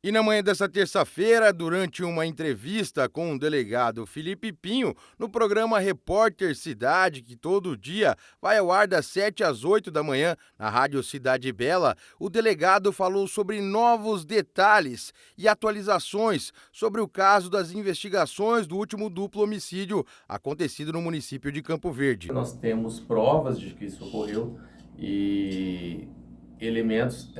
E na manhã dessa terça-feira, durante uma entrevista com o delegado Felipe Pinho, no programa Repórter Cidade, que todo dia vai ao ar das 7 às 8 da manhã na Rádio Cidade Bela, o delegado falou sobre novos detalhes e atualizações sobre o caso das investigações do último duplo homicídio acontecido no município de Campo Verde. Nós temos provas de que isso ocorreu e elementos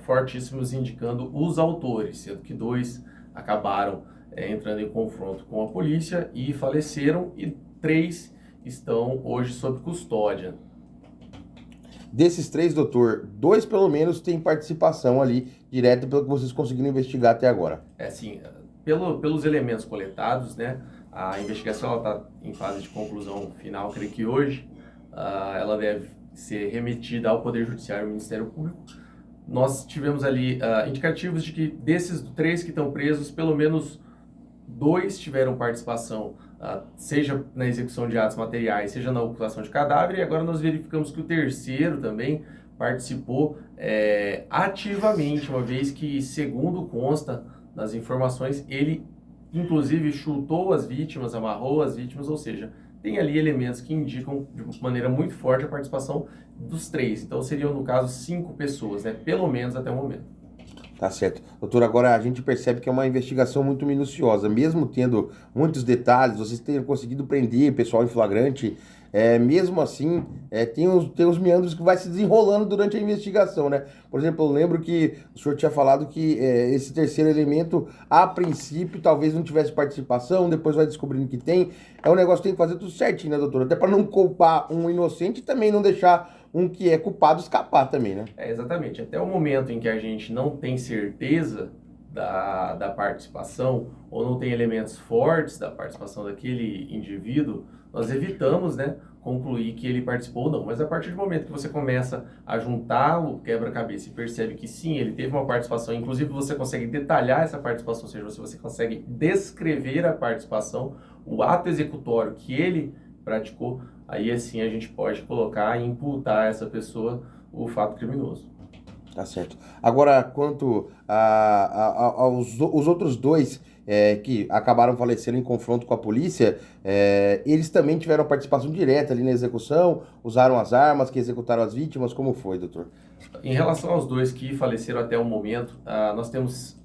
fortíssimos indicando os autores, sendo que dois acabaram entrando em confronto com a polícia e faleceram, e três estão hoje sob custódia. Desses três, doutor, dois pelo menos têm participação ali direta pelo que vocês conseguiram investigar até agora. Assim, pelos elementos coletados, né, a investigação está em fase de conclusão final, creio que hoje ela deve ser remetida ao Poder Judiciário e ao Ministério Público. Nós tivemos ali indicativos de que desses três que estão presos, pelo menos dois tiveram participação, seja na execução de atos materiais, seja na ocultação de cadáver, e agora nós verificamos que o terceiro também participou ativamente, uma vez que, segundo consta nas informações, ele inclusive chutou as vítimas, amarrou as vítimas, ou seja, tem ali elementos que indicam de maneira muito forte a participação dos três. Então seriam, no caso, 5 pessoas, né? Pelo menos até o momento. Tá certo. Doutor, agora a gente percebe que é uma investigação muito minuciosa, mesmo tendo muitos detalhes, vocês tenham conseguido prender pessoal em flagrante, mesmo assim, tem os meandros que vai se desenrolando durante a investigação, né? Por exemplo, eu lembro que o senhor tinha falado que esse terceiro elemento, a princípio, talvez não tivesse participação, depois vai descobrindo que tem. É um negócio que tem que fazer tudo certinho, né, doutor? Até para não culpar um inocente e também não deixar um que é culpado escapar também, né? Exatamente. Até o momento em que a gente não tem certeza da participação, ou não tem elementos fortes da participação daquele indivíduo, nós evitamos, né, concluir que ele participou ou não. Mas a partir do momento que você começa a juntar o quebra-cabeça e percebe que sim, ele teve uma participação, inclusive você consegue detalhar essa participação, ou seja, você consegue descrever a participação, o ato executório que ele praticou, aí assim a gente pode colocar e imputar a essa pessoa o fato criminoso. Tá certo. Agora, quanto aos os outros dois que acabaram falecendo em confronto com a polícia, eles também tiveram participação direta ali na execução, usaram as armas que executaram as vítimas, como foi, doutor? Em relação aos dois que faleceram até o momento, nós temos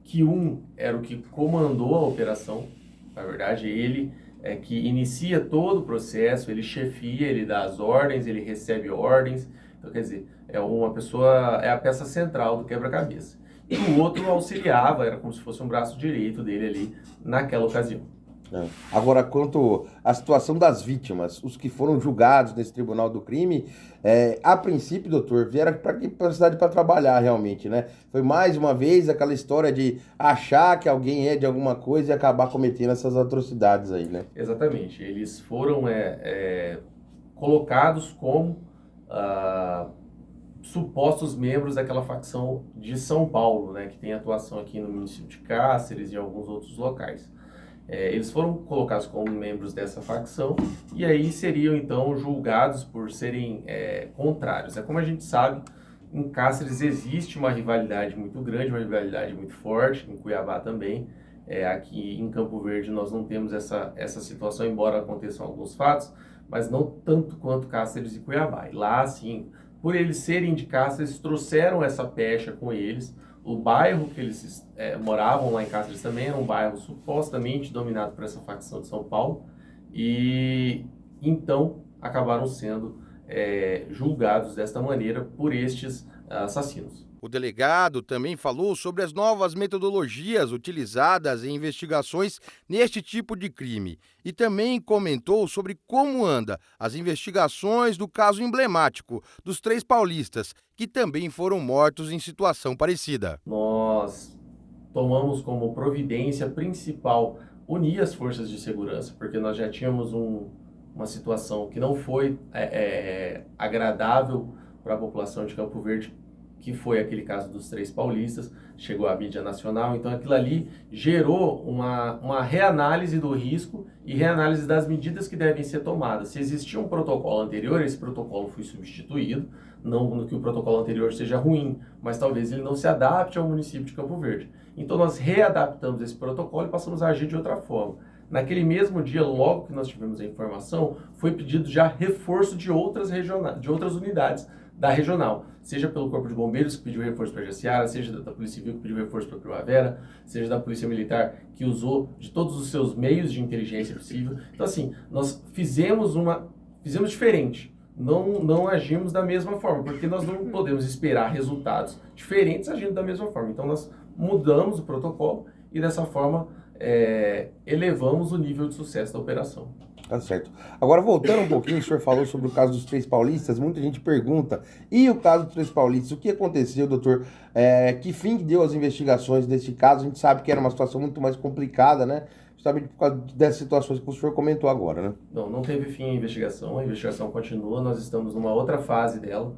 que um era o que comandou a operação, na verdade, ele é que inicia todo o processo, ele chefia, ele dá as ordens, ele recebe ordens. Então, quer dizer, é uma pessoa, é a peça central do quebra-cabeça. E o outro auxiliava, era como se fosse um braço direito dele ali naquela ocasião. Agora, quanto à situação das vítimas, os que foram julgados nesse tribunal do crime, a princípio, doutor, vieram para aqui para a cidade para trabalhar realmente, né? Foi mais uma vez aquela história de achar que alguém é de alguma coisa e acabar cometendo essas atrocidades aí, né? Exatamente. Eles foram colocados como supostos membros daquela facção de São Paulo, né, que tem atuação aqui no município de Cáceres e alguns outros locais. Eles foram colocados como membros dessa facção e aí seriam então julgados por serem contrários. Como a gente sabe, em Cáceres existe uma rivalidade muito grande, uma rivalidade muito forte, em Cuiabá também. Aqui em Campo Verde nós não temos essa situação, embora aconteçam alguns fatos, mas não tanto quanto Cáceres e Cuiabá. E lá, sim, por eles serem de Cáceres, trouxeram essa pecha com eles. O bairro que eles moravam lá em Cáceres também era um bairro supostamente dominado por essa facção de São Paulo, e então acabaram sendo julgados desta maneira por estes assassinos. O delegado também falou sobre as novas metodologias utilizadas em investigações neste tipo de crime e também comentou sobre como anda as investigações do caso emblemático dos três paulistas, que também foram mortos em situação parecida. Nós tomamos como providência principal unir as forças de segurança, porque nós já tínhamos uma situação que não foi agradável para a população de Campo Verde, que foi aquele caso dos três paulistas, chegou à mídia nacional. Então aquilo ali gerou uma reanálise do risco e reanálise das medidas que devem ser tomadas. Se existia um protocolo anterior, esse protocolo foi substituído. não que o protocolo anterior seja ruim, mas talvez ele não se adapte ao município de Campo Verde. Então nós readaptamos esse protocolo e passamos a agir de outra forma. Naquele mesmo dia, logo que nós tivemos a informação, foi pedido já reforço de outras unidades da regional, seja pelo Corpo de Bombeiros, que pediu reforço para a Jaciara, seja da Polícia Civil, que pediu reforço para a Primavera, seja da Polícia Militar, que usou de todos os seus meios de inteligência possível. Então, assim, nós fizemos diferente, não agimos da mesma forma, porque nós não podemos esperar resultados diferentes agindo da mesma forma. Então, nós mudamos o protocolo e, dessa forma, elevamos o nível de sucesso da operação. Tá certo. Agora, voltando um pouquinho, o senhor falou sobre o caso dos 3 paulistas, muita gente pergunta, e o caso dos 3 paulistas, o que aconteceu, doutor? Que fim que deu as investigações desse caso? A gente sabe que era uma situação muito mais complicada, né? Justamente por causa dessas situações que o senhor comentou agora, né? Não teve fim a investigação continua, nós estamos numa outra fase dela.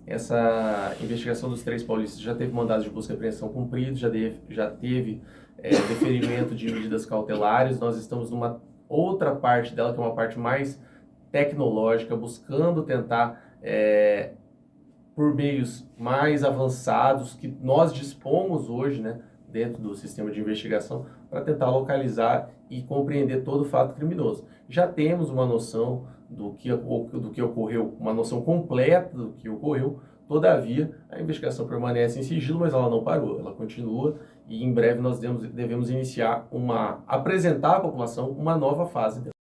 Essa investigação dos 3 paulistas já teve mandados de busca e apreensão cumpridos, já teve deferimento de medidas cautelares, nós estamos numa outra parte dela, que é uma parte mais tecnológica, buscando tentar, por meios mais avançados, que nós dispomos hoje, né, dentro do sistema de investigação, para tentar localizar e compreender todo o fato criminoso. Já temos uma noção do que ocorreu, uma noção completa do que ocorreu, todavia, a investigação permanece em sigilo, mas ela não parou, ela continua e em breve nós devemos iniciar apresentar à população uma nova fase dela.